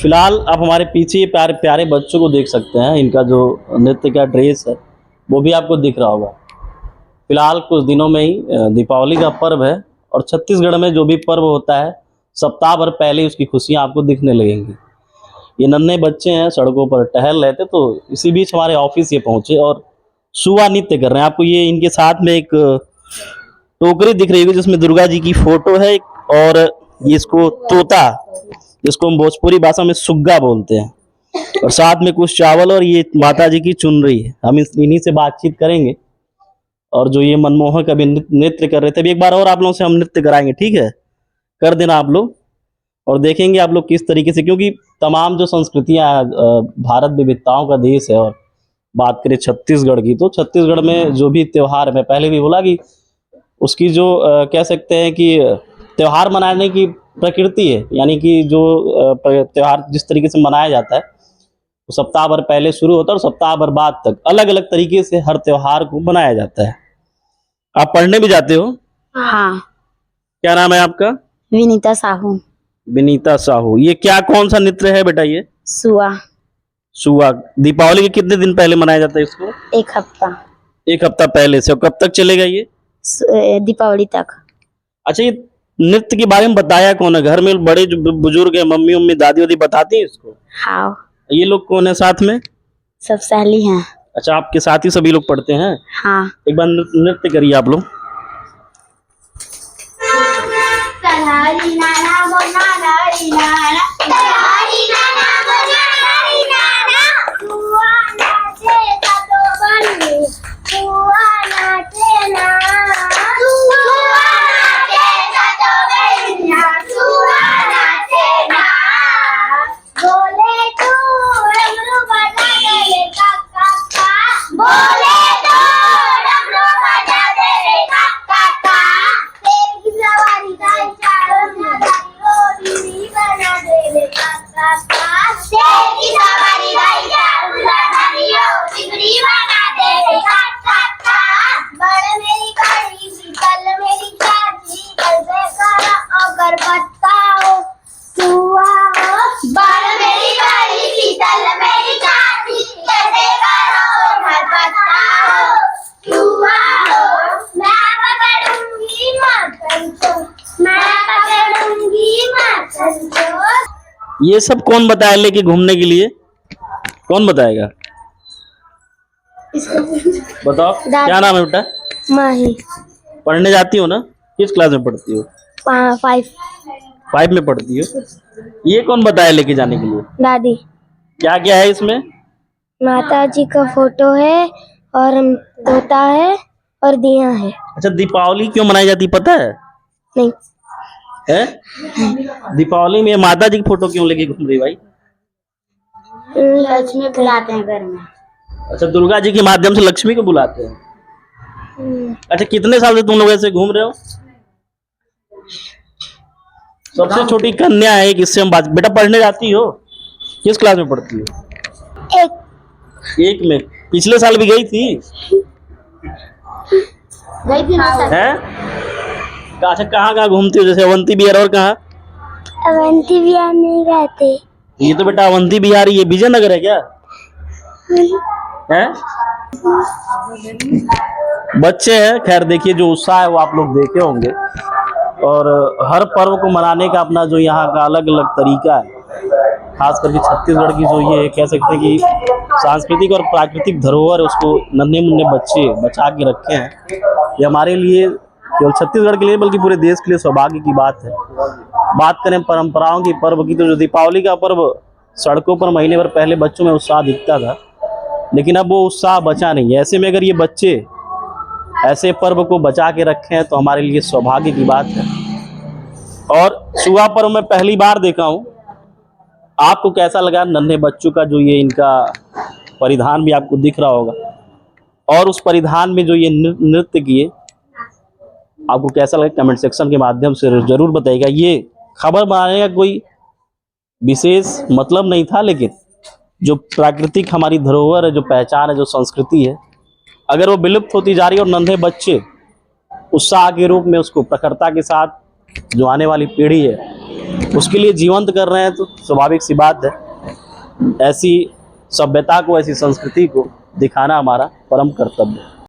फिलहाल आप हमारे पीछे ये प्यारे प्यारे बच्चों को देख सकते हैं। इनका जो नृत्य का ड्रेस है वो भी आपको दिख रहा होगा। फिलहाल कुछ दिनों में ही दीपावली का पर्व है और छत्तीसगढ़ में जो भी पर्व होता है सप्ताह भर पहले ही उसकी खुशियां आपको दिखने लगेंगी। ये नन्हे बच्चे हैं, सड़कों पर टहल रहे थे तो इसी बीच हमारे ऑफिस ये पहुंचे और सुवा नृत्य कर रहे हैं। आपको ये इनके साथ में एक टोकरी दिख रही होगी जिसमें दुर्गा जी की फोटो है और ये इसको तोता, जिसको हम भोजपुरी भाषा में सुग्गा बोलते हैं, और साथ में कुछ चावल और ये माता जी की चुनरी है। हम इन्हीं से बातचीत करेंगे और जो ये मनमोहक अभी नृत्य कर रहे थे, अभी एक बार और आप लोगों से हम नृत्य कराएंगे, ठीक है? कर देना आप लोग और देखेंगे आप लोग किस तरीके से, क्योंकि तमाम जो संस्कृतियां भारत विविधताओं का देश है। और बात करें छत्तीसगढ़ की तो छत्तीसगढ़ में जो भी त्योहार, मैं पहले भी बोला कि उसकी जो कह सकते हैं कि त्योहार मनाने की प्रकृति है, यानी कि जो त्योहार जिस तरीके से मनाया जाता है तो सप्ताह भर पहले शुरू होता है और सप्ताह भर बाद तक अलग अलग तरीके से हर त्योहार को मनाया जाता है। आप पढ़ने भी जाते हो? हाँ। क्या नाम है आपका? विनीता साहू। विनीता साहू। ये क्या कौन सा नृत्य है बेटा? ये सुआ। सुआ। दीपावली के कितने दिन पहले मनाया जाता है इसको? 1 हफ्ता। 1 हफ्ता पहले से। और कब तक चलेगा ये? दीपावली तक। अच्छा, ये नृत्य के बारे में बताया कौन है? घर में बड़े जो बुजुर्ग है, मम्मी उम्मी दादी वादी बताती है इसको? हाँ। ये लोग कौन है साथ में? सब सहेली हैं। अच्छा, आपके साथ ही सभी लोग पढ़ते हैं? हाँ। एक बार नृत्य करिए आप लोग। ये सब कौन बताया लेके घूमने के लिए? कौन बताएगा? बताओ। क्या नाम है बेटा? माही। पढ़ने जाती हो ना? किस क्लास में पढ़ती हो? 5 में पढ़ती हो। ये कौन बताया लेके जाने के लिए? दादी। क्या क्या है इसमें? माता जी का फोटो है और तोता है और दिया है। अच्छा, दीपावली क्यों मनाई जाती पता है? नहीं है? दीपावली में माता जी की फोटो क्यों लेके घूम रही भाई? लक्ष्मी बुलाते हैं घर में। अच्छा, दुर्गा जी के माध्यम से लक्ष्मी को बुलाते हैं। अच्छा, कितने साल से तुम लोग ऐसे घूम रहे हो? सबसे छोटी कन्या है, किससे हम बात। बेटा पढ़ने जाती हो? किस क्लास में पढ़ती हो? 1 में। पिछले साल भी गई थी? हैं? अच्छा, कहाँ घूमती हो? जैसे अवंती बिहार, और कहाँ? अवंती बिहार नहीं रहते। ये तो बेटा अवंती बिहार, ये विजयनगर है क्या? हैं? बच्चे हैं। खैर देखिए, जो उत्साह है वो आप लोग देखे होंगे। और हर पर्व को मनाने का अपना जो यहाँ का अलग अलग तरीका है, खास करके छत्तीसगढ़ की जो ये कह सकते हैं कि सांस्कृतिक और प्राकृतिक धरोहर है, उसको नन्हे मुन्ने बच्चे बचा के रखे हैं। ये हमारे लिए, केवल छत्तीसगढ़ के लिए बल्कि पूरे देश के लिए सौभाग्य की बात है। बात करें परंपराओं की, पर्व की, तो जो दीपावली का पर्व सड़कों पर महीने भर पहले बच्चों में उत्साह दिखता था, लेकिन अब वो उत्साह बचा नहीं है। ऐसे में अगर ये बच्चे ऐसे पर्व को बचा के रखे हैं तो हमारे लिए सौभाग्य की बात है। और सुआ पर्व मैं पहली बार देखा हूँ। आपको कैसा लगा नन्हे बच्चों का जो ये इनका परिधान भी आपको दिख रहा होगा, और उस परिधान में जो ये नृत्य किए, आपको कैसा लगा कमेंट सेक्शन के माध्यम से जरूर बताइएगा। ये खबर बनाने का कोई विशेष मतलब नहीं था, लेकिन जो प्राकृतिक हमारी धरोहर है, जो पहचान है, जो संस्कृति है, अगर वो विलुप्त होती जा रही है और नन्हे बच्चे उत्साह के रूप में उसको प्रखरता के साथ जो आने वाली पीढ़ी है उसके लिए जीवंत कर रहे हैं तो स्वाभाविक सी बात है, ऐसी सभ्यता को, ऐसी संस्कृति को दिखाना हमारा परम कर्तव्य है।